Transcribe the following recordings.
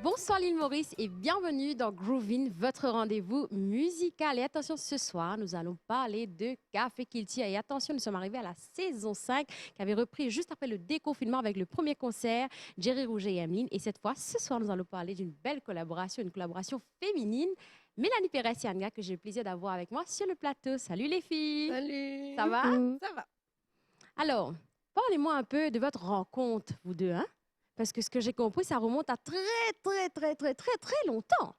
Bonsoir l'île Maurice et bienvenue dans Groovin, votre rendez-vous musical. Et attention, ce soir, nous allons parler de Café Kilti. Et attention, nous sommes arrivés à la saison 5 qui avait repris juste après le déconfinement avec le premier concert, Jerry Rouget et Emeline. Et cette fois, ce soir, nous allons parler d'une belle collaboration, une collaboration féminine. Mélanie Pérez et Anga, que j'ai le plaisir d'avoir avec moi sur le plateau. Salut les filles! Salut. Ça va? Coucou. Ça va. Alors, parlez-moi un peu de votre rencontre, vous deux, hein? Parce que ce que j'ai compris, ça remonte à très longtemps.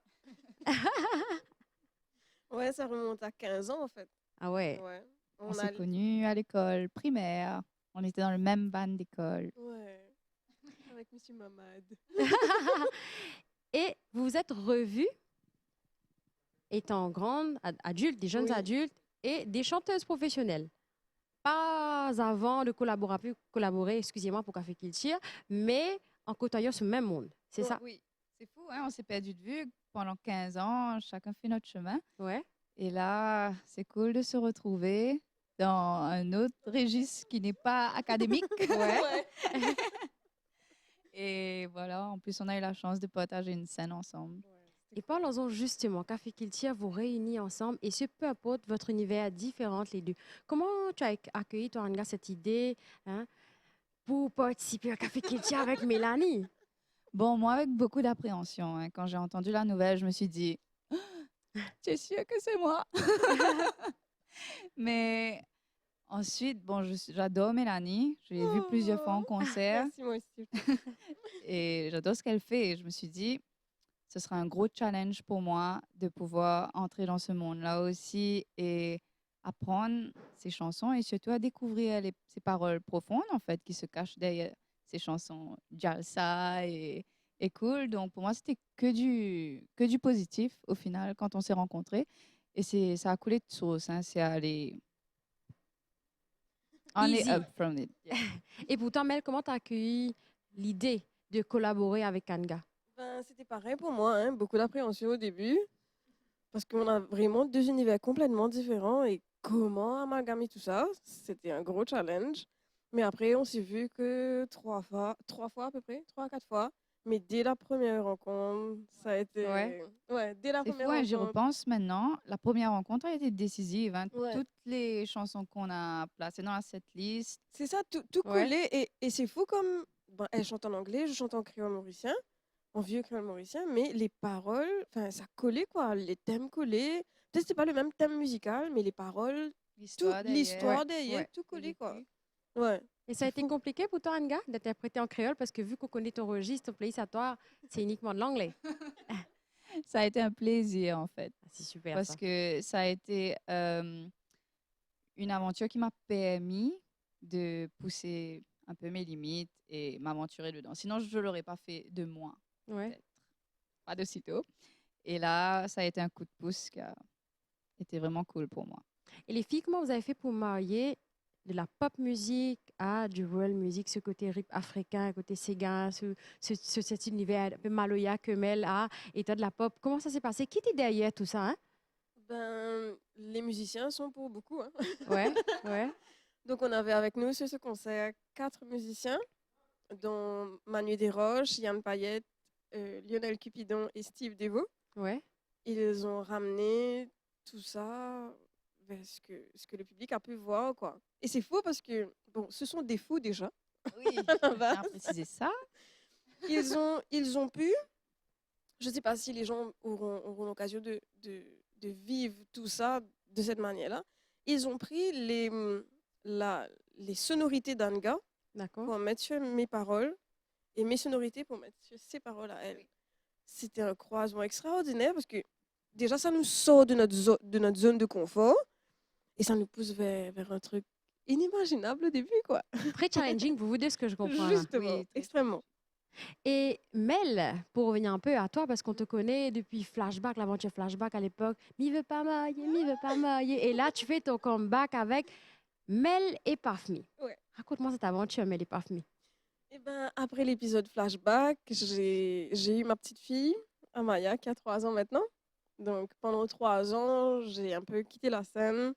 Ouais, ça remonte à 15 ans en fait. Ah ouais. Ouais. On On a... s'est connus à l'école primaire. On était dans le même ban d'école. Ouais. Avec Monsieur Mamad. Et vous vous êtes revus étant grandes, adultes, des jeunes Oui. adultes et des chanteuses professionnelles. Pas avant de collaborer, excusez-moi pour Café Culture, mais en côtoyant ce même monde. C'est Ouais. ça? Oui, c'est fou, hein? On s'est perdu de vue pendant 15 ans. Chacun fait notre chemin. Ouais. Et là, c'est cool de se retrouver dans un autre registre qui n'est pas académique. Ouais. Et voilà, en plus, on a eu la chance de partager une scène ensemble. Et parlons-en justement, Café Culture vous réunit ensemble et ce peu importe votre univers différent les deux. Comment tu as accueilli, toi, Anga, cette idée hein, pour participer à Café Culture avec Mélanie? Bon, moi, avec beaucoup d'appréhension, hein, quand j'ai entendu la nouvelle, je me suis dit, c'est sûr que c'est moi. Mais ensuite, bon, j'adore Mélanie. Je l'ai vue plusieurs fois en concert Merci, moi aussi. et j'adore ce qu'elle fait. Et je me suis dit, ce sera un gros challenge pour moi de pouvoir entrer dans ce monde-là aussi et apprendre ses chansons et surtout à découvrir ses paroles profondes, en fait, qui se cachent derrière ces chansons Jalsa et cool. Donc, pour moi, c'était que du positif au final quand on s'est rencontrés. Et ça a coulé de source, hein, c'est allé only Easy. up from it. Yeah. Et pourtant, Mel, comment tu as accueilli l'idée de collaborer avec Anga? Ben, c'était pareil pour moi, hein. Beaucoup d'appréhension au début. Parce qu'on a vraiment deux univers complètement différents. Et comment amalgamer tout ça, c'était un gros challenge. Mais après, on s'est vu que trois fois à peu près, 3 à 4 fois. Mais dès la première rencontre, ça a été... Ouais. Ouais, dès la C'est fou, première hein, j'y rencontre. repense maintenant. La première rencontre a été décisive, hein. Ouais. Toutes les chansons qu'on a placées dans la setlist. C'est ça, tout Ouais. collé. Et c'est fou comme... Ben, elle chante en anglais, je chante en créole mauricien, en vieux créole mauricien, mais les paroles, enfin, ça collait, quoi. Les thèmes collaient. Peut-être que c'est pas le même thème musical, mais les paroles, L'histoire derrière. l'histoire derrière, ouais. tout le collé, quoi. vécu. Ouais. Et ça a C'est été fou. compliqué pour toi, Anga, d'interpréter en créole parce que vu qu'on connaît ton registre, ton playlist à toi, c'est uniquement de l'anglais. Ça a été un plaisir, en fait, Ah, c'est super parce ça. que ça a été une aventure qui m'a permis de pousser un peu mes limites et m'aventurer dedans. Sinon, je ne l'aurais pas fait de moi, Ouais. peut-être. Pas de sitôt. Et là, ça a été un coup de pouce qui a été vraiment cool pour moi. Et les filles, comment vous avez fait pour marier de la pop musique à du world music, ce côté rip africain, côté séguin, cet univers un peu maloya que Mel a, et toi de la pop? Comment ça s'est passé? Qui était derrière tout ça, hein? Ben, les musiciens sont pour beaucoup, hein. Ouais, ouais, Donc, on avait avec nous sur ce concert 4 musiciens, dont Manu Desroches, Yann Payette, Lionel Cupidon et Steve Devaux. ouais. Ils ont ramené tout ça vers ce que le public a pu voir, quoi. Et c'est faux parce que, bon, ce sont des fous déjà, Oui, à la je tiens base. à préciser ça. Ils ont pu, je ne sais pas si les gens auront l'occasion de vivre tout ça de cette manière-là. Ils ont pris les sonorités d'Anga D'accord. pour mettre sur mes paroles et mes sonorités pour mettre sur ses paroles à elle. C'était un croisement extraordinaire parce que déjà, ça nous sort de notre zone de confort et ça nous pousse vers un truc inimaginable au début, quoi. Très challenging pour vous deux, ce que je comprends là. Justement, Oui, très extrêmement. Et Mel, pour revenir un peu à toi, parce qu'on te connaît depuis Flashback, l'aventure Flashback à l'époque, m'y veut pas mailler, m'y veut pas mailler. Et là, tu fais ton comeback avec Mel et Pafmi. Ouais. Raconte-moi cette aventure, Mel et Pafmi. Et ben, après l'épisode flashback, j'ai eu ma petite fille, Amaya, qui a 3 ans maintenant. Donc pendant 3 ans, j'ai un peu quitté la scène.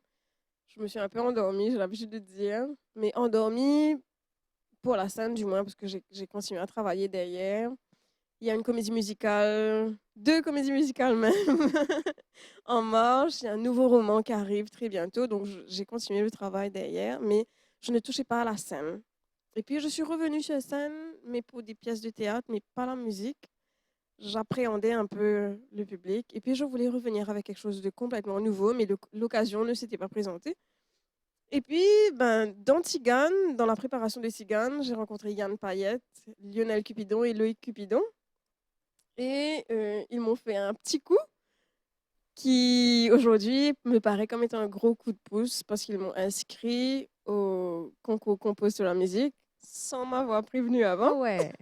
Je me suis un peu endormie, j'ai l'habitude de dire. Mais endormie pour la scène du moins, parce que j'ai continué à travailler derrière. Il y a une comédie musicale, 2 comédies musicales même en marche. Il y a un nouveau roman qui arrive très bientôt, donc j'ai continué le travail derrière, mais je ne touchais pas à la scène. Et puis je suis revenue sur scène, mais pour des pièces de théâtre, mais pas la musique. J'appréhendais un peu le public et puis je voulais revenir avec quelque chose de complètement nouveau, mais l'occasion ne s'était pas présentée. Et puis, dans Tigane, dans la préparation de Tigane, j'ai rencontré Yann Payette, Lionel Cupidon et Loïc Cupidon. Et ils m'ont fait un petit coup qui, aujourd'hui, me paraît comme étant un gros coup de pouce parce qu'ils m'ont inscrit au concours Compose sur la musique sans m'avoir prévenu avant. Ah ouais.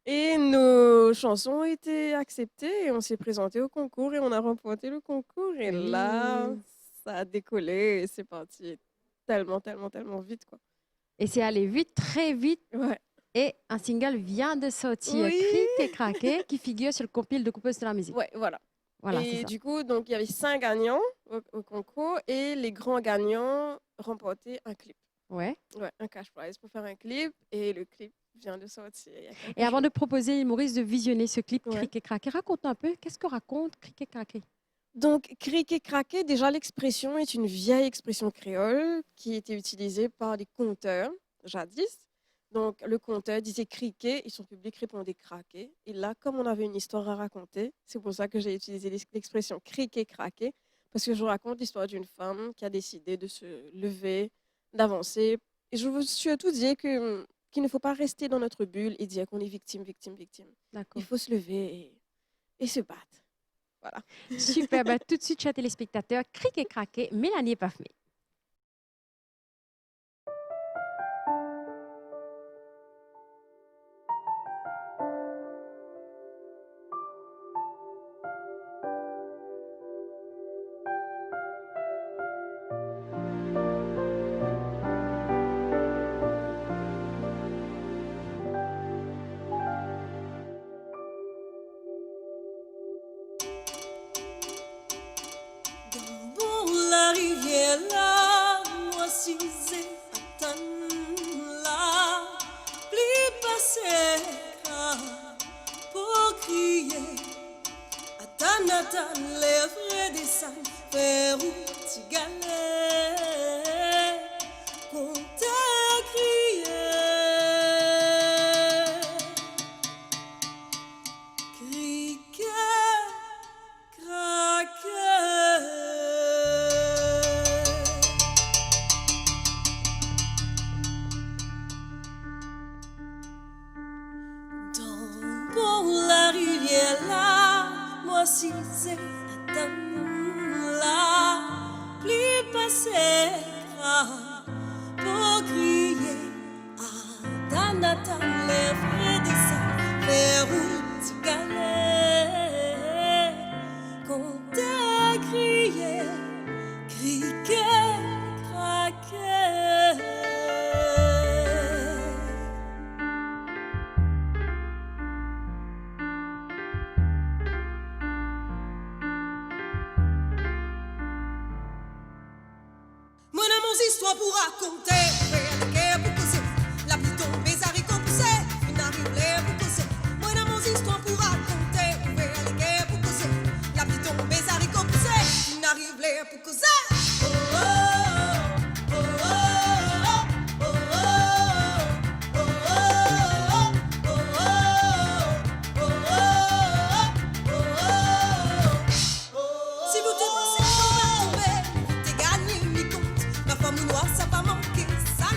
Et nos chansons ont été acceptées et on s'est présenté au concours et on a remporté le concours. Et là, Oui. ça a décollé et c'est parti tellement, tellement, tellement vite, quoi. Et c'est allé vite, très vite. Ouais. Et un single vient de sortir, Oui. Cric et Craqué, qui figure sur le compil de Compose de la musique. Ouais, voilà. Voilà, c'est Et ça. du coup, donc, il y avait 5 gagnants au concours et les grands gagnants remportaient un clip. Ouais. Ouais, un cash prize pour faire un clip et le clip vient de sortir. Il y a quelques Et avant jours. de proposer, Maurice, de visionner ce clip Ouais. Cric et Craqué, raconte un peu, qu'est-ce que raconte Cric et Craqué? Donc, cric et craquer, déjà l'expression est une vieille expression créole qui était utilisée par les conteurs jadis. Donc, le conteur disait criquer et son public répondait craquer. Et là, comme on avait une histoire à raconter, c'est pour ça que j'ai utilisé l'expression cric et craquer, parce que je raconte l'histoire d'une femme qui a décidé de se lever, d'avancer. Et je veux surtout dire qu'il ne faut pas rester dans notre bulle et dire qu'on est victime, victime, victime. D'accord. Il faut se lever et se battre. Voilà. Super. Tout de suite, chers téléspectateurs, Cric et Craqué, Mélanie Pafmé. Dans la rivière là, moi si c'est attendre là, plus passer pour crier. Attends, les vrais dessins, faire où tu galères, qu'on t'a crié. Criquet, craquet. Dans la rivière là, moi si c'est attendre là, plus passer pour crier. Attends, les vrais dessins, faire où tu galères, qu'on t'a crié, criquet, craquet. Moi, dans mon histoire pour raconter, la guerre pour causer, la pluie tombée, ça récompensé, une arrivée pour causer. Moi, dans mon histoire pour raconter, la guerre pour causer, la pluie tombée, ça récompensé, une arrivée pour causer. Oh, oh, oh, oh, oh, oh, oh, oh, oh, oh, oh, oh. Si vous te pensez qu'on va tomber, t'es gagné, mi compte. Ma femme noire, ça va manquer, ça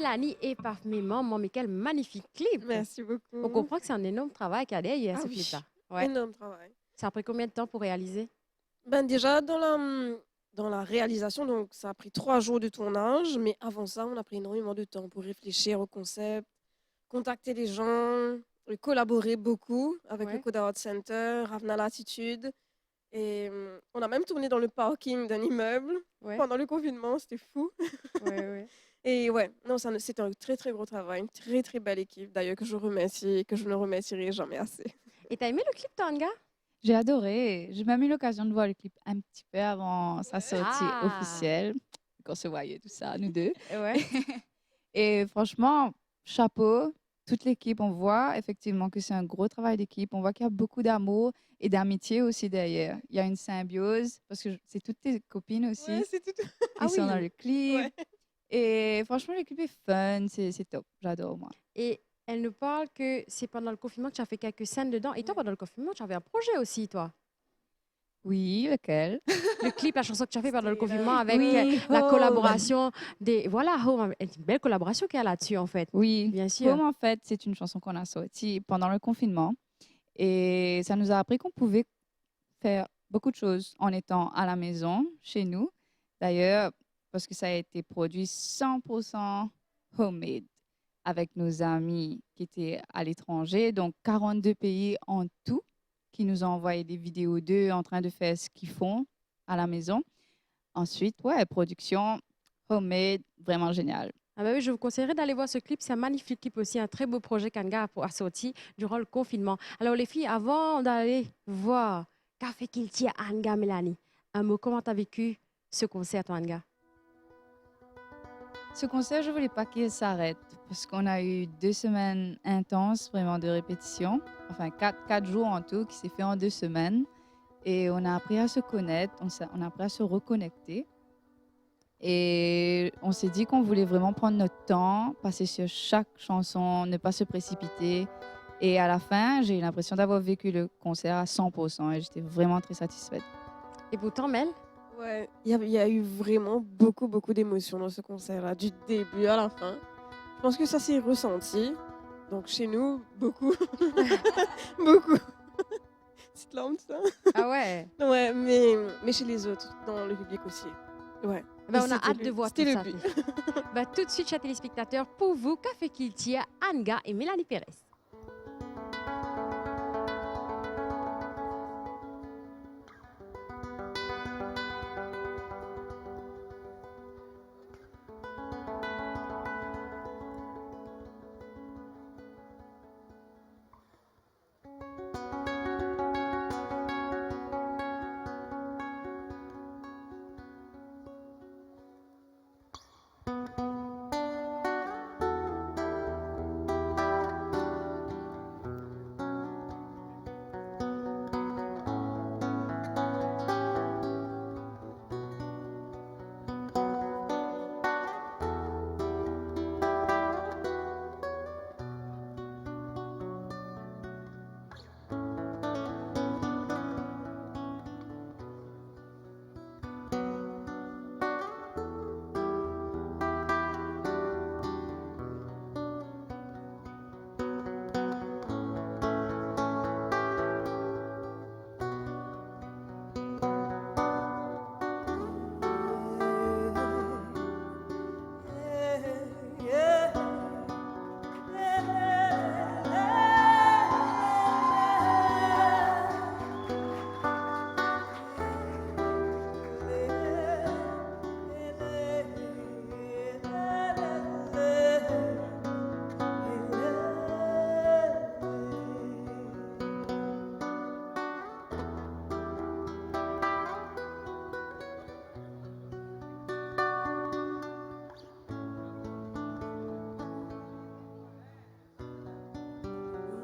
Mélanie et parfaitement, mais quel magnifique clip. Merci beaucoup. On comprend que c'est un énorme travail qu'il y a derrière Ah ce oui. clip-là. Ouais. Énorme travail. Ça a pris combien de temps pour réaliser? Ben déjà, dans la réalisation, donc ça a pris 3 jours de tournage, mais avant ça, on a pris énormément de temps pour réfléchir au concept, contacter les gens, collaborer beaucoup avec Ouais. le Coda Art Center, Ravna Latitude. Et on a même tourné dans le parking d'un immeuble Ouais. pendant le confinement, c'était fou. Ouais. Et ouais, non, c'était un très très gros travail, une très très belle équipe, d'ailleurs que je remercie, que je ne remercierai jamais assez. Et t'as aimé le clip, Tanga? J'ai adoré. J'ai même eu l'occasion de voir le clip un petit peu avant sa sortie Ah. officielle, qu'on se voyait tout ça, nous deux. Ouais. Et franchement, chapeau, toute l'équipe, on voit effectivement que c'est un gros travail d'équipe. On voit qu'il y a beaucoup d'amour et d'amitié aussi derrière. Il y a une symbiose, parce que c'est toutes tes copines aussi Ouais, c'est tout. qui sont dans le clip. Ouais. Et franchement, le clip est fun, c'est top. J'adore, moi. Et elle nous parle que c'est pendant le confinement que tu as fait quelques scènes dedans. Et toi, pendant le confinement, tu avais un projet aussi, toi. Oui, lequel? Le clip, la chanson que tu as fait pendant le C'était confinement la- avec Oui, la Home. collaboration des... Voilà, Home, une belle collaboration qu'il y a là-dessus, en fait. Oui, Bien sûr. Home, en fait, c'est une chanson qu'on a sortie pendant le confinement. Et ça nous a appris qu'on pouvait faire beaucoup de choses en étant à la maison, chez nous. D'ailleurs, parce que ça a été produit 100% homemade avec nos amis qui étaient à l'étranger. Donc, 42 pays en tout qui nous ont envoyé des vidéos d'eux en train de faire ce qu'ils font à la maison. Ensuite, ouais, production homemade, vraiment génial. Ah bah oui, je vous conseillerais d'aller voir ce clip. C'est un magnifique clip aussi, un très beau projet qu'Anga a sorti durant le confinement. Alors les filles, avant d'aller voir Café Kilti à Anga Mélanie, un mot, comment tu as vécu ce concert, toi, Anga? Ce concert, je voulais pas qu'il s'arrête parce qu'on a eu 2 semaines intenses vraiment de répétition. Enfin, 4 jours en tout qui s'est fait en 2 semaines. Et on a appris à se connaître, on a appris à se reconnecter. Et on s'est dit qu'on voulait vraiment prendre notre temps, passer sur chaque chanson, ne pas se précipiter. Et à la fin, j'ai eu l'impression d'avoir vécu le concert à 100% et j'étais vraiment très satisfaite. Et pourtant, Mel, Ouais, il y a eu vraiment beaucoup d'émotions dans ce concert-là, du début à la fin. Je pense que ça s'est ressenti. Donc chez nous, beaucoup. Beaucoup. Petite lampe, ça. ah ouais, Ouais, mais chez les autres, dans le public aussi. Ouais. ben, Et on a c'était hâte de voir tout c'était ça. le but. filles. Ben, tout de suite, chers téléspectateurs, pour vous, Café Kilti à Anga et Mélanie Pérez.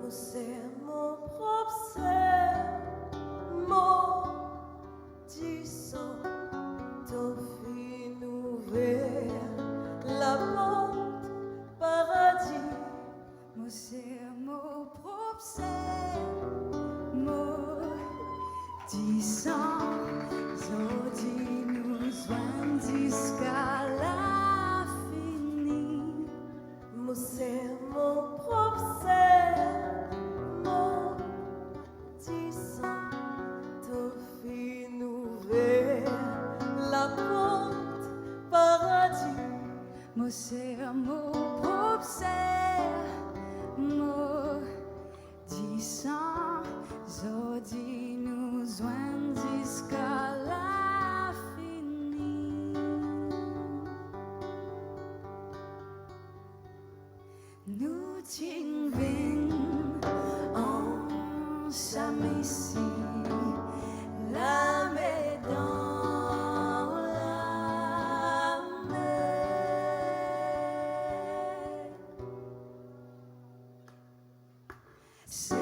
C'est mon propre ser, maudissant, t'offrir ouvert la porte paradis. Moi c'est mon propre ser, maudissant, zodi nous joignent jusqu'à la finie. ting vind ensemble ici, la mer dans la mer. Ces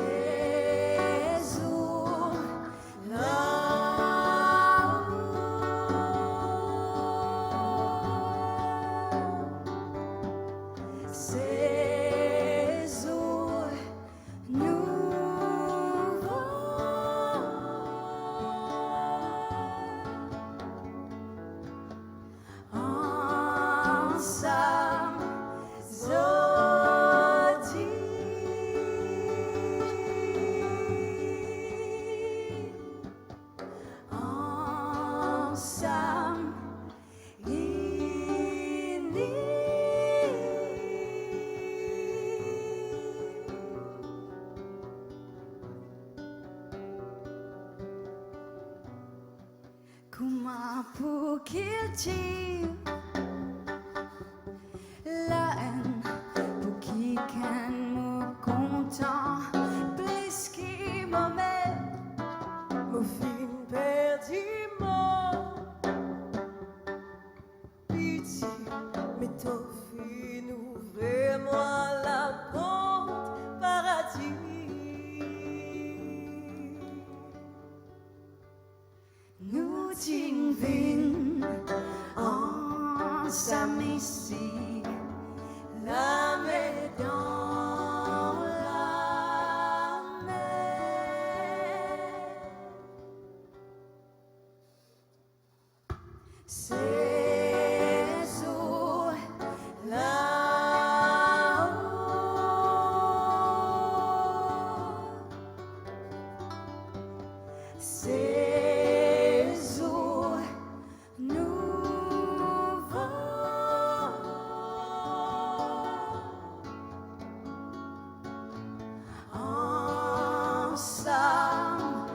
eaux là-haut, ces eaux nous ensemble, ensemble, comment pour qu'il tire la haine pour qui can me content plus qui me met me fin perdu mort pitié mais t'as fin ouvrir-moi la porte paradis. Nous ting vin ensemble ici, la mer dans la mer. Ces eaux là-haut, ces eaux nous ensemble, ensemble,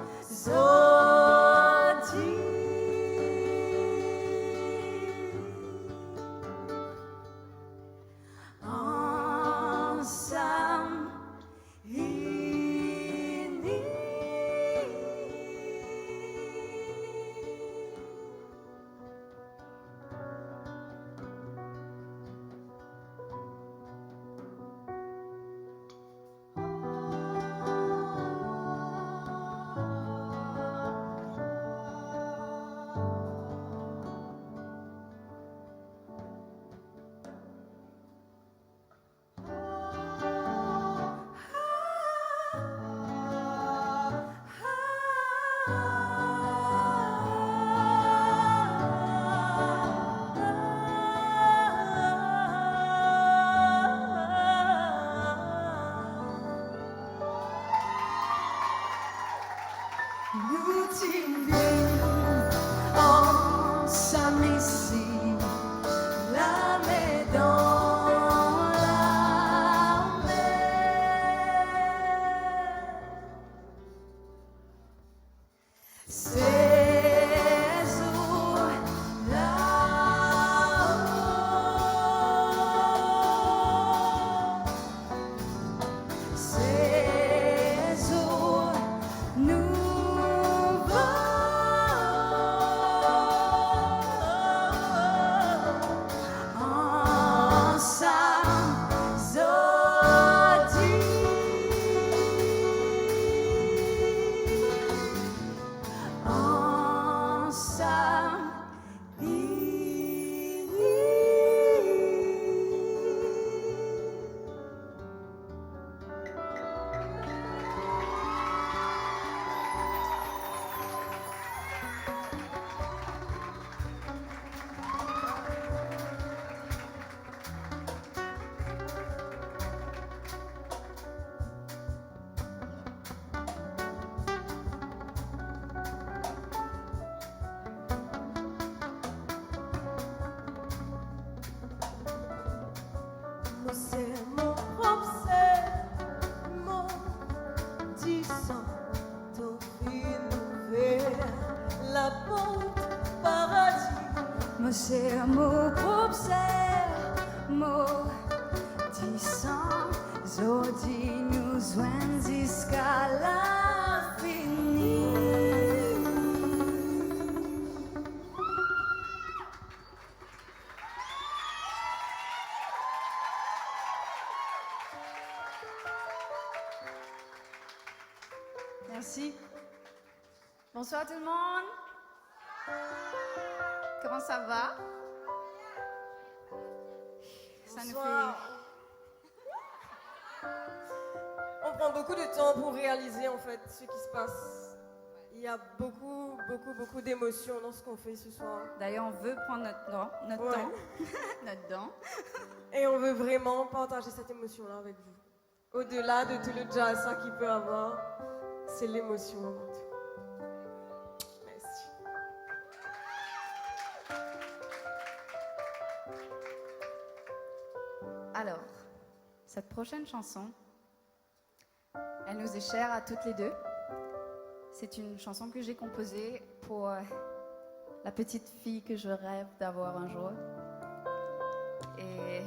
nous ting ensemble ici, la mer dans la mer. Ces eaux là-haut, ces eaux nous c'est mon propre ser, mon disant ton fil ouvert la porte paradis. Moi c'est mon propre ser, mon disant Sozinho jusqu'à l'infini. Merci. Bonsoir tout le monde. Comment ça va? Ça nous Bonsoir. On prend beaucoup de temps pour réaliser en fait ce qui se passe. Il y a beaucoup d'émotions dans ce qu'on fait ce soir. D'ailleurs, on veut prendre notre temps, Ouais. notre temps. Et on veut vraiment partager cette émotion-là avec vous. Au-delà de tout le jazz ça qu'il peut avoir, c'est l'émotion avant tout. Merci. Alors, cette prochaine chanson, elle nous est chère à toutes les deux. C'est une chanson que j'ai composée pour la petite fille que je rêve d'avoir un jour. Et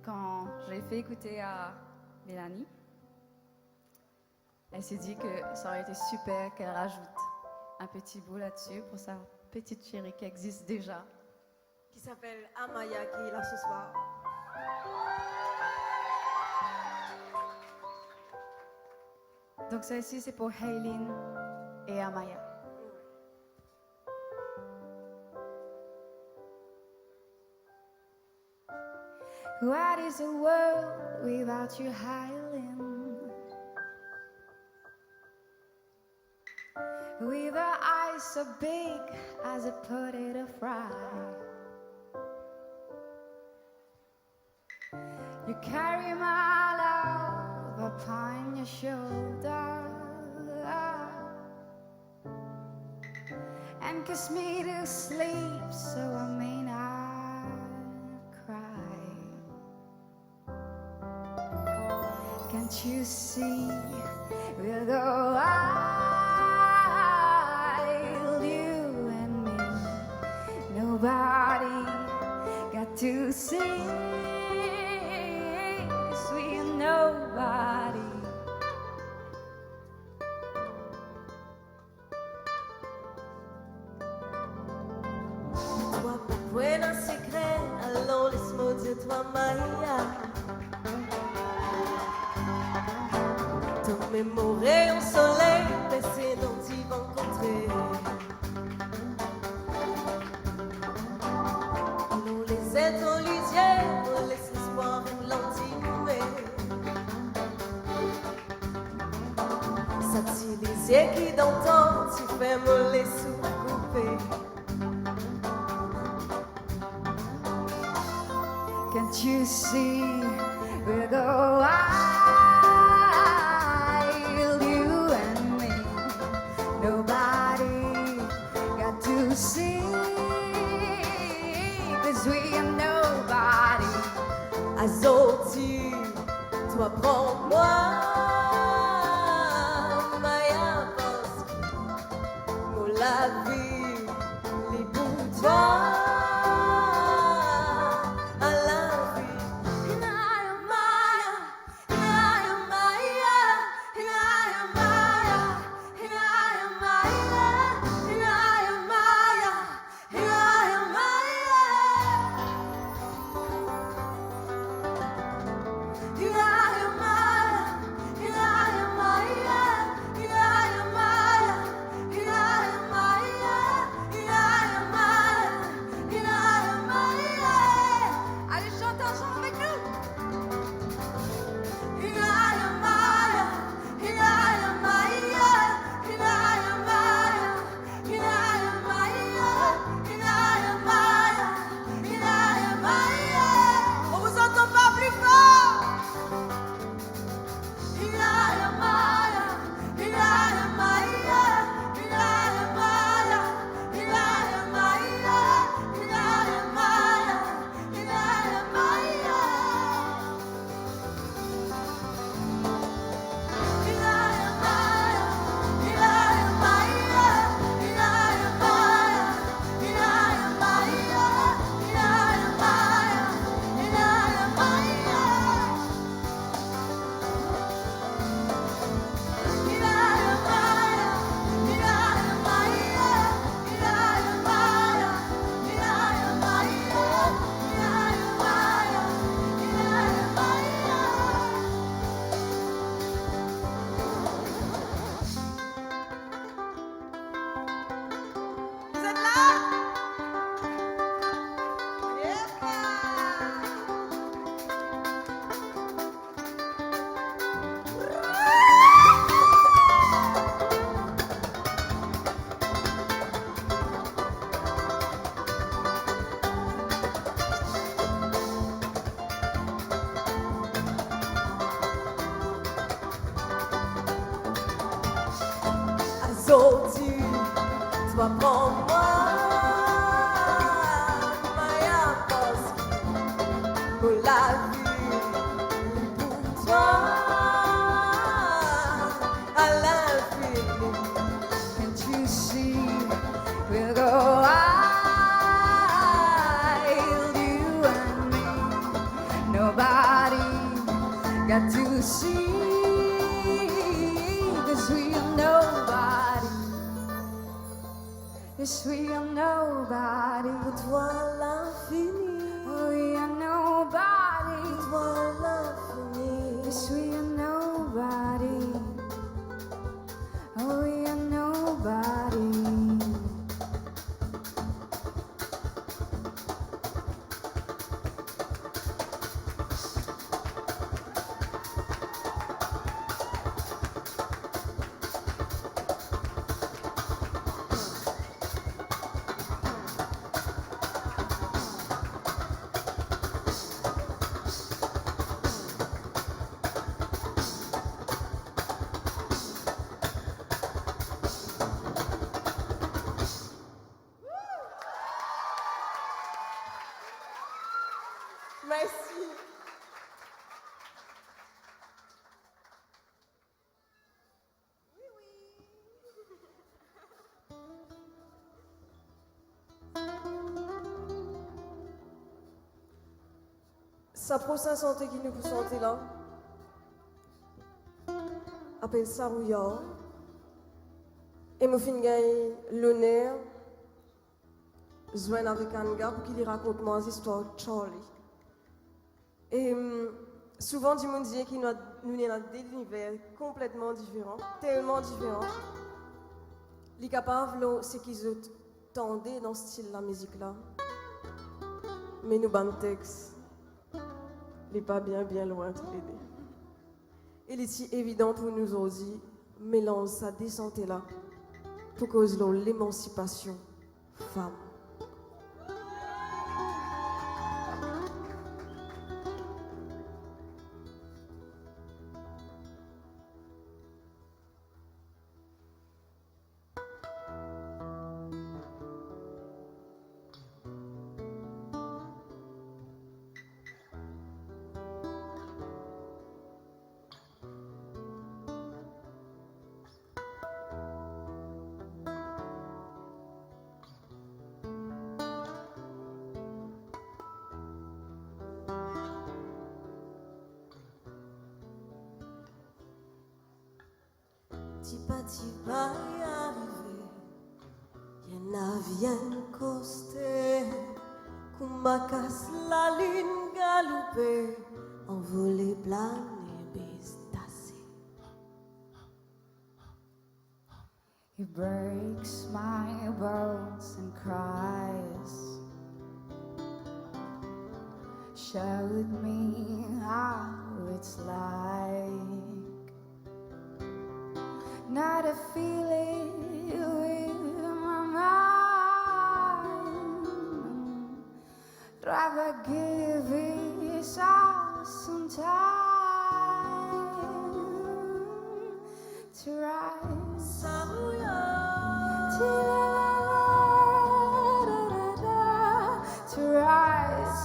quand je l'ai fait écouter à Mélanie, elle s'est dit que ça aurait été super qu'elle rajoute un petit bout là-dessus pour sa petite chérie qui existe déjà. Qui s'appelle Amaya, qui est là ce soir. Donc celle-ci, c'est pour Haylin et Amaya. What is a world without you, Haylin? With her eyes so big as a potato fry. You carry my love upon your shoulder and kiss me to sleep so I may not cry. Can't you see we'll go wild, you and me? Nobody got to see. Nobody. Toi, pour un secret, allons laisse-moi dire toi, Maya. Ton mémoire au soleil, baissé dans t'y rencontrer. Nous les êtres en lumière, on laisse l'espoir et l'antinomé. Les yeux qui d'antan, tu fais me les sous-couper. Can't you see we'll go wild, you and me? Nobody got to see, 'cause we are nobody. Azoti, toi prends-moi. La vie, les bouts toi à la vie. And I am Maya, sorti, toi prends-moi, Maya, parce que la vie est pour toi, à l'infini. Can't you see we'll go wild, you and me? Nobody got to see, 'cause we are nobody. Yes, we are nobody. Pour toi l'infini, We are nobody. pour toi l'infini. Yes, we are nobody. Oh, we are nobody. Merci. Ça procès santé qui nous santé là. Appelle ça Rouillard. Et moi fin gagne l'honneur joindre avec un gars pour qu'il lui raconte moi l'histoire de Charlie. Et souvent, du monde dit qu'il nous est dans des univers complètement différents, tellement différents. Les capables, c'est qu'ils ont tendé dans ce style de la musique là. Mais nous, ban texte, il n'est pas bien loin tous les deux. Il est si évident pour nous aussi, mélange sa descente là, pour cause de l'émancipation femme. Tu vas y arriver, y'en a viennent coster, qu'on m'a casse la lune galopée, envolée, planer, baiser. He breaks my bones and cries. Showed me how it's like. Not a feeling with my mind. Rather give it some time to rise. To rise.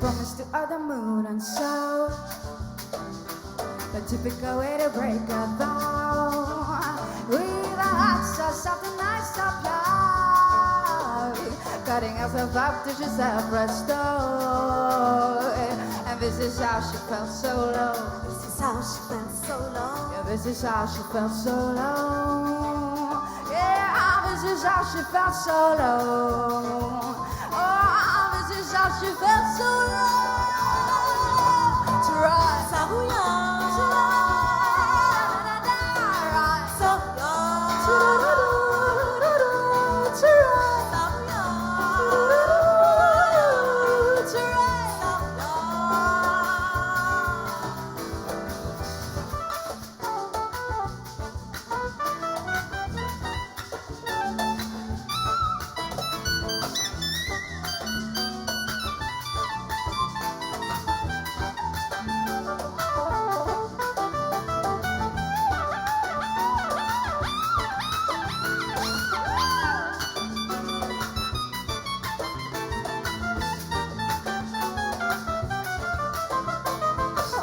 Promise to other moon and so the typical way to break a vow. We've had such a nice supply, cutting herself up to just a fresh start. And this is how she felt so low. This is how she felt so long. Yeah, this is how she felt so low. Yeah, this is how she felt so low. Oh, this is how she felt so low. To rise, Ça roule, to rise, so long. to rise, Ça roule, to rise. so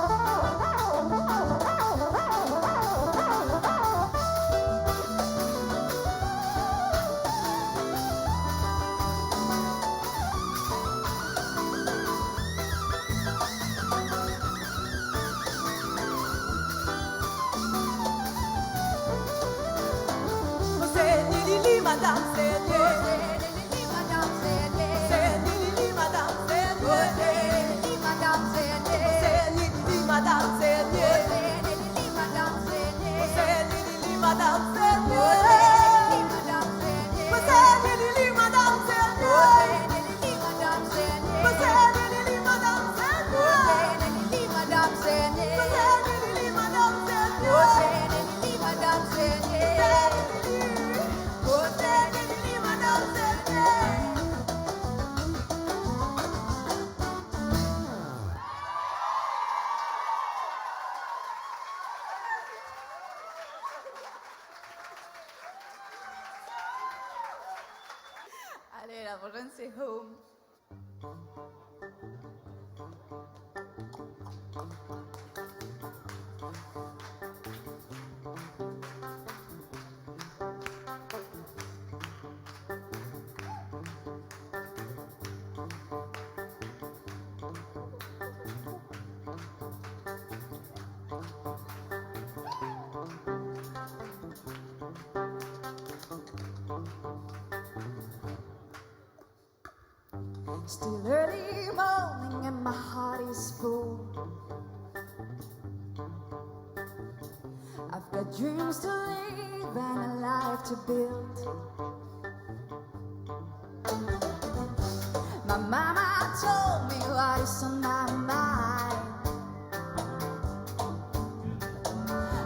C'est Lili, madame, c'est Lili, madame, c'est Lili, madame, c'est Lili, madame, c'est Lili, madame, c'est Lili, madame, c'est Lili, madame, c'est Allez, la prochaine c'est Home. Still early morning and my heart is full. I've got dreams to live and a life to build. My mama told me what is on my mind.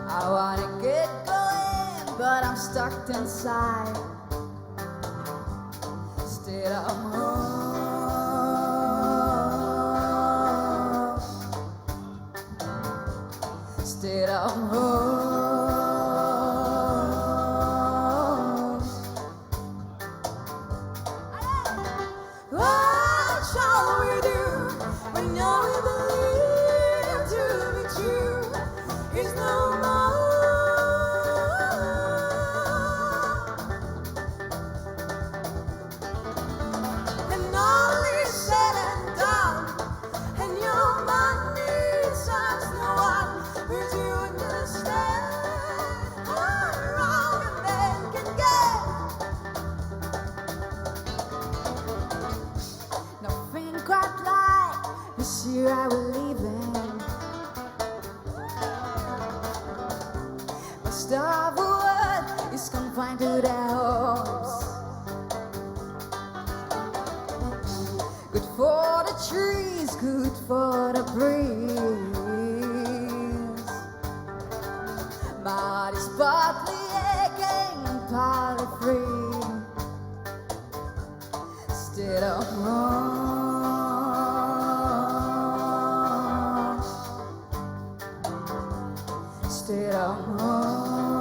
I wanna get going, but I'm stuck inside. Stayed at home. Stayed at home. What shall we do when all we believe to be true is no more? And all is said and done, and your money serves no one. Would you understand how wrong a man can get? Nothing quite like this year I will leave in. Most of the world is confined to their homes. Good for the trees, good for the breeze. My heart is partly aching and partly free. Stayed at home. Stayed at home.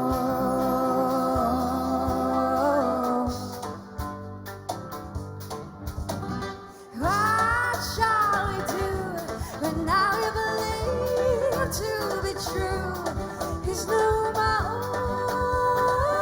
What shall we do when now we believe to be true is no more?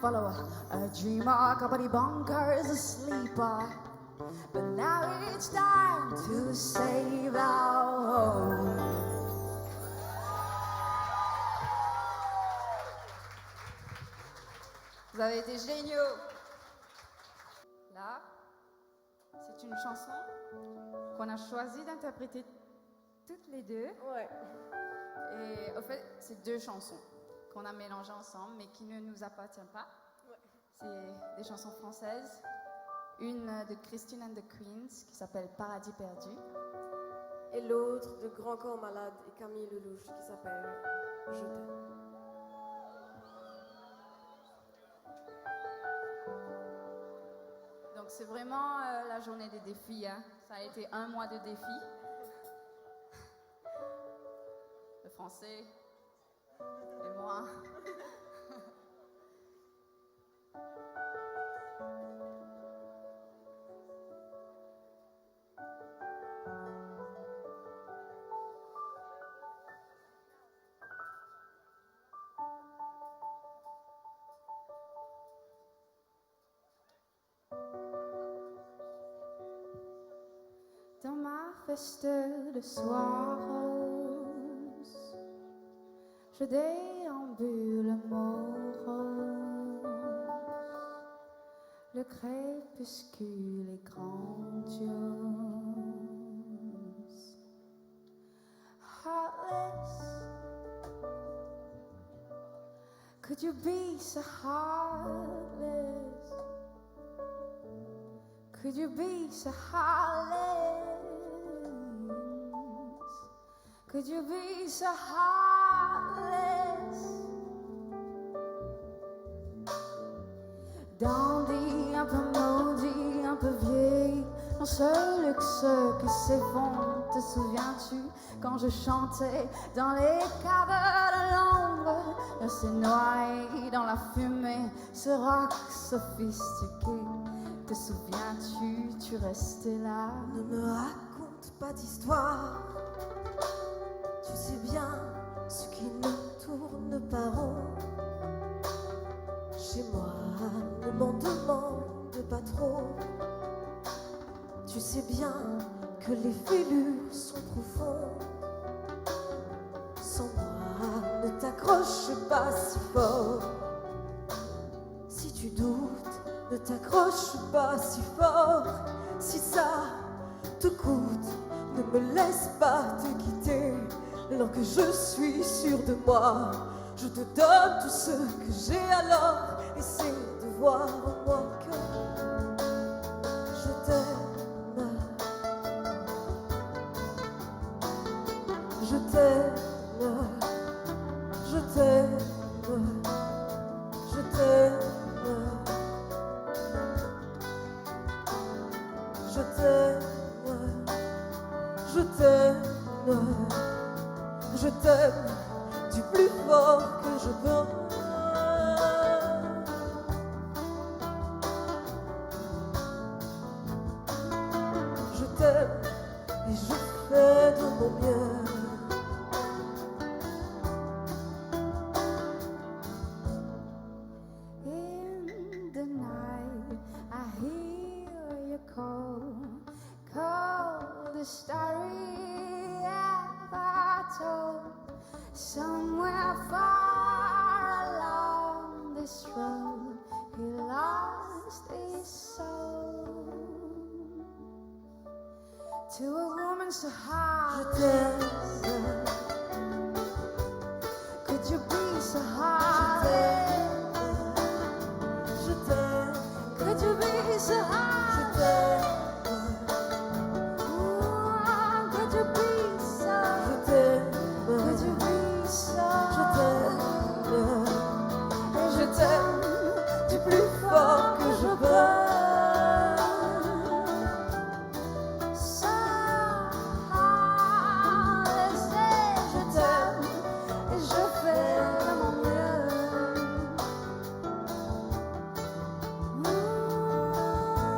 follower, a dreamer, couple bunkers, a sleeper. But now it's time to save our home. Vous avez été géniaux. Là, c'est une chanson qu'on a choisi d'interpréter toutes les deux. Ouais. Et au fait, c'est deux chansons qu'on a mélangées ensemble, mais qui ne nous appartiennent pas. C'est des chansons françaises. Une de Christine and the Queens qui s'appelle Paradis perdu. Et l'autre de Grand Corps Malade et Camille Lelouch qui s'appelle Je t'aime. Donc c'est vraiment la journée des défis. Hein. Ça a été un mois de défis. Le français et moi. Dans ma veste de soie rose, je déambule morose. Le crépuscule est grandiose. Heartless, could you be so heartless? Could you be so heartless? Could you be so heartless? Dandy, un peu maudit, un peu vieille, dans ce luxe qui s'effondre. Te souviens-tu quand je chantais dans les caves de Londres, resté noyé dans la fumée, ce rock sophistiqué? Te souviens-tu, tu restais là? Ne me raconte pas d'histoire. Tu sais bien ce qui ne tourne pas rond. Chez moi, ne m'en demande pas trop. Tu sais bien que les fêlures sont profondes. Sans moi, ne t'accroche pas si fort. Si tu doutes, ne t'accroche pas si fort. Si ça te coûte, ne me laisse pas te quitter. Alors que je suis sûre de moi, je te donne tout ce que j'ai. Alors essaie de voir en moi que je t'aime. Je t'aime. Je t'aime. Je t'aime. Je t'aime, je t'aime, je t'aime du plus fort que je peux. Je t'aime et je fais de mon mieux. In the night, I hear you call, call the story ever told. Somewhere far along this road, he lost his soul to a woman so Je hard. t'aime, Could you be so hard? je t'aime, Could you be so je hard? t'aime, Ooh, could you be so? je t'aime. Could you be so? Je t'aime, je t'aime du plus fort que je peux. So hard, je t'aime et je fais de mon mieux. Ooh,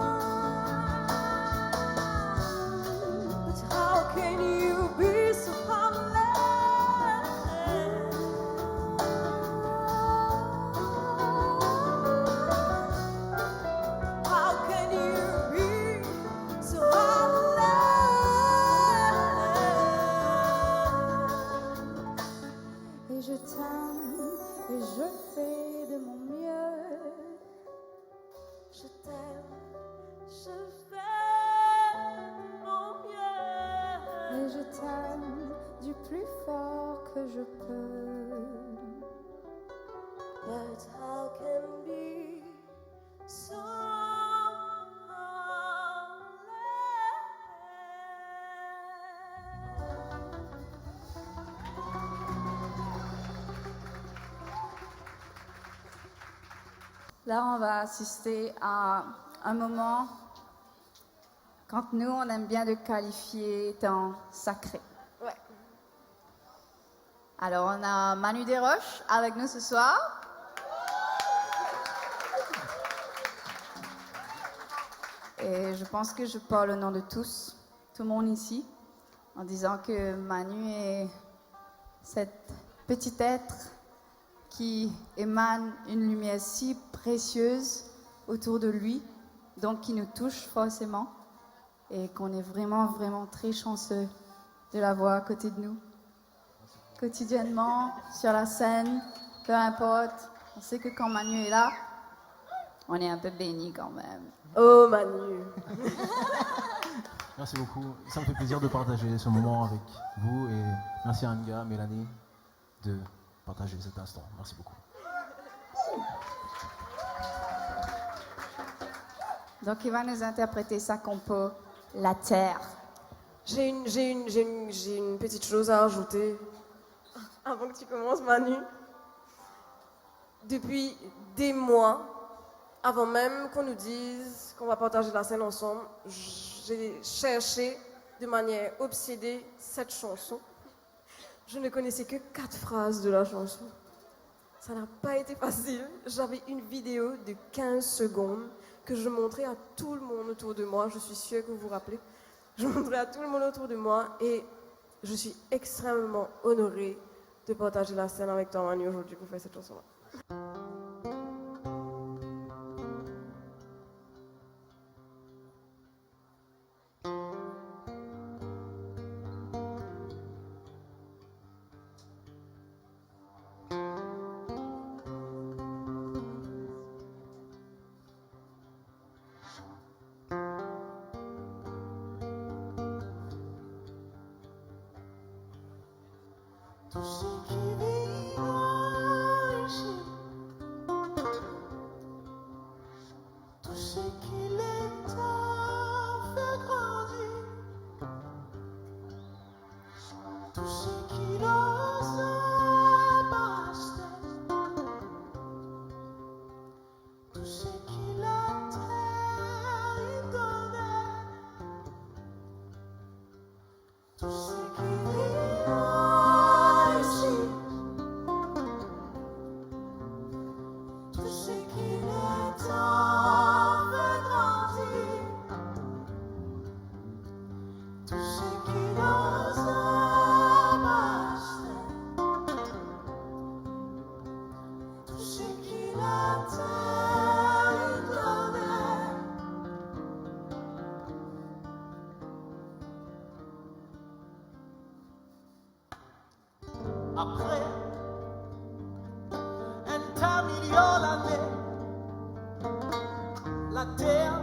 je t'aime, je fais mon mieux. Et je t'aime du plus fort que je peux. But how can be so Là, on va assister à un moment quand nous, on aime bien le qualifier étant sacré. Ouais. Alors, on a Manu Desroches avec nous ce soir. Et je pense que je parle au nom de tous, tout le monde ici, en disant que Manu est cet petit être qui émane une lumière si précieuse autour de lui, donc qui nous touche forcément, et qu'on est vraiment, vraiment très chanceux de l'avoir à côté de nous. Quotidiennement, sur la scène, peu importe, on sait que quand Manu est là, on est un peu béni quand même. Oh Manu. Merci beaucoup. Ça me fait plaisir de partager ce moment avec vous et merci à Anga, Mélanie de partager cet instant. Merci beaucoup. Donc il va nous interpréter sa compo, La Terre. J'ai une petite chose à ajouter avant que tu commences, Manu. Depuis des mois, avant même qu'on nous dise qu'on va partager la scène ensemble, j'ai cherché de manière obsédée cette chanson. Je ne connaissais que 4 phrases de la chanson. Ça n'a pas été facile. J'avais une vidéo de 15 secondes que je montrais à tout le monde autour de moi. Je suis sûre que vous vous rappelez. Je montrais à tout le monde autour de moi et je suis extrêmement honorée de partager la scène avec toi, Manu, aujourd'hui pour faire cette chanson-là. Tout ce qui vit ici, tout ce qui l'état fait grandir, tout ce qui l'ose passer, tout ce qui la terre y donnait, tout ce qui vit tout ce qui le temps fait grandir, tout ce qui n'ose passer, tout ce qui la terre donnait. Après un tas million d'années, la terre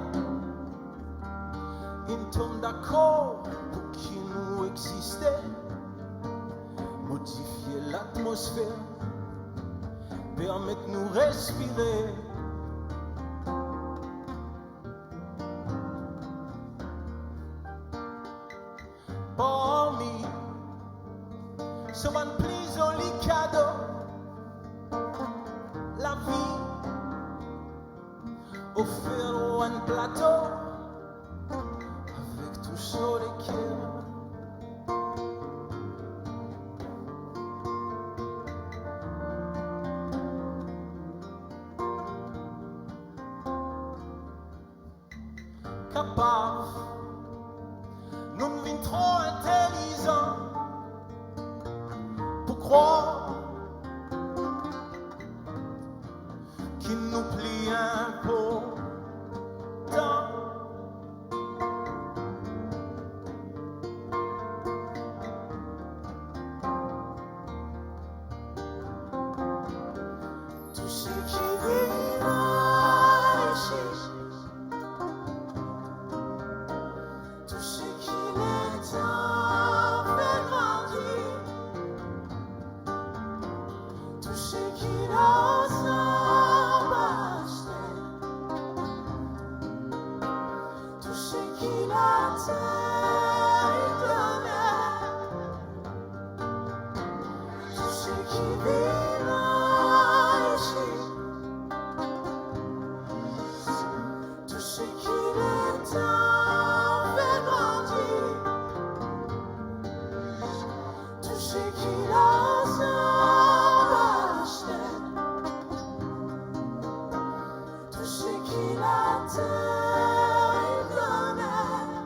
il tombe d'accord pour qu'il nous existait, modifier l'atmosphère, permettre nous respirer. Parmi ce one plus joli cadeau, la vie offert un plateau avec tout sur les cœurs. Capable, nous ne vîmes trop intelligents pour croire qu'il nous plie un peu tant. Tout ce qui vit ici, terre il donnait tout ce qui vivait ici, tout ce qui l'était fait grandir, tout ce qui l'a acheté, tout ce qui l'a terre il donnait.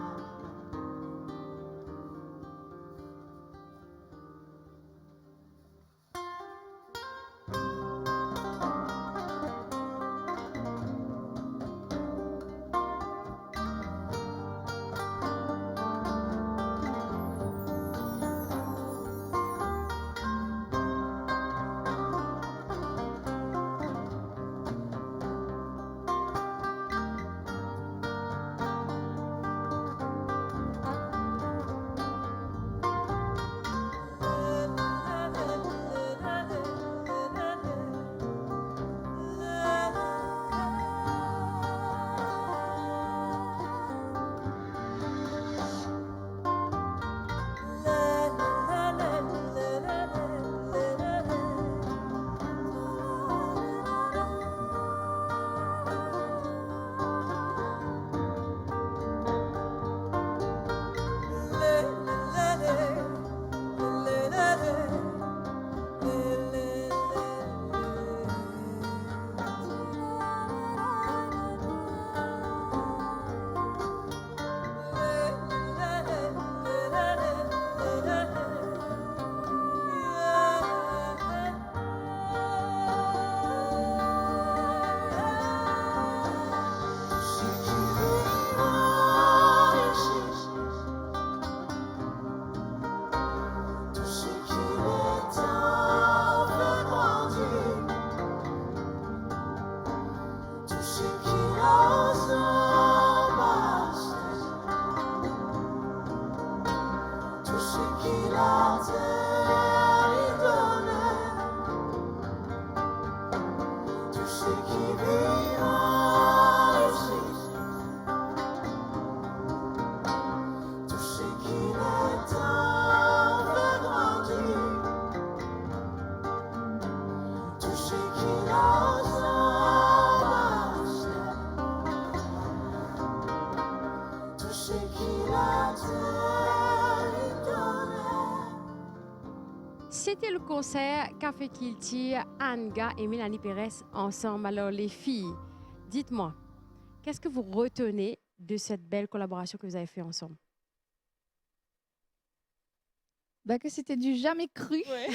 Tout ce qui l'était fait grandir, tout ce qui l'a acheté, tout ce qui l'a terre il donnait, tout ce qui vivait ici, tout ce qui l'était fait grandir, tout ce qui l'a acheté, tout ce qui l'a terre il donnait. C'était le concert Café Kilti, Anga et Mélanie Pérez ensemble. Alors les filles, dites-moi, qu'est-ce que vous retenez de cette belle collaboration que vous avez fait ensemble? Bah, que c'était du jamais cru Ouais.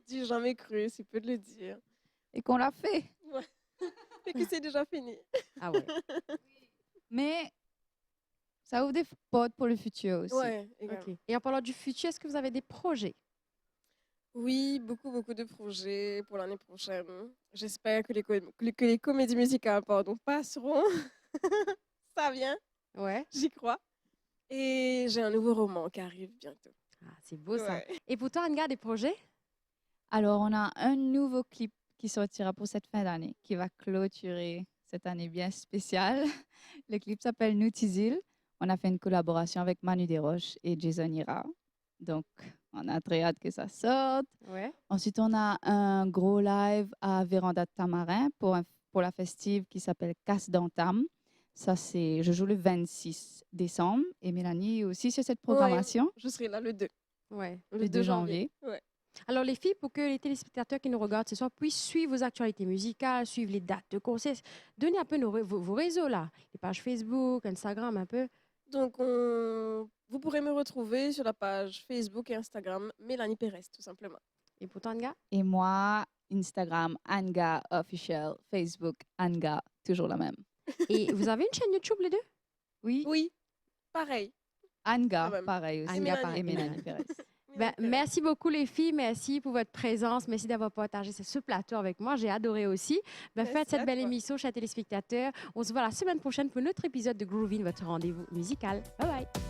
J'ai jamais cru, c'est peu de le dire. et qu'on l'a fait. Et que c'est déjà fini. Ah ouais. Mais ça ouvre des portes pour le futur aussi. Ouais, également. Ok. Et en parlant du futur, est-ce que vous avez des projets? Oui, beaucoup de projets pour l'année prochaine. J'espère que que les comédies musicales passeront. Ça vient, Ouais. j'y crois. Et j'ai un nouveau roman qui arrive bientôt. Ah, c'est beau ça. Ouais. Et pour toi, Anga, des projets? Alors, on a un nouveau clip qui sortira pour cette fin d'année, qui va clôturer cette année bien spéciale. Le clip s'appelle Nutizil. On a fait une collaboration avec Manu Desroches et Jason Ira. Donc, on a très hâte que ça sorte. Ouais. Ensuite, on a un gros live à Véranda de Tamarin pour la festive qui s'appelle Casse d'Antam. Ça, je joue le 26 décembre. Et Mélanie est aussi sur cette programmation, Je serai là le 2. Ouais. le 2 janvier. Ouais. Alors les filles, pour que les téléspectateurs qui nous regardent ce soir puissent suivre vos actualités musicales, suivre les dates de concerts, donnez un peu vos réseaux là, les pages Facebook, Instagram un peu. Donc, vous pourrez me retrouver sur la page Facebook et Instagram Mélanie Pérez, tout simplement. Et pour toi, Anga? Et moi, Instagram, Anga Official, Facebook, Anga, toujours la même. Et vous avez une chaîne YouTube les deux? Oui, Oui, pareil. Anga, Quand même. pareil aussi. Anga, Mélanie. pareil. Et Mélanie Pérez. Ben, merci beaucoup les filles, merci pour votre présence, merci d'avoir partagé ce plateau avec moi, j'ai adoré aussi. Ben, Merci faites cette à belle toi. émission, chers téléspectateurs. On se voit la semaine prochaine pour notre épisode de Groovin, votre rendez-vous musical. Bye bye.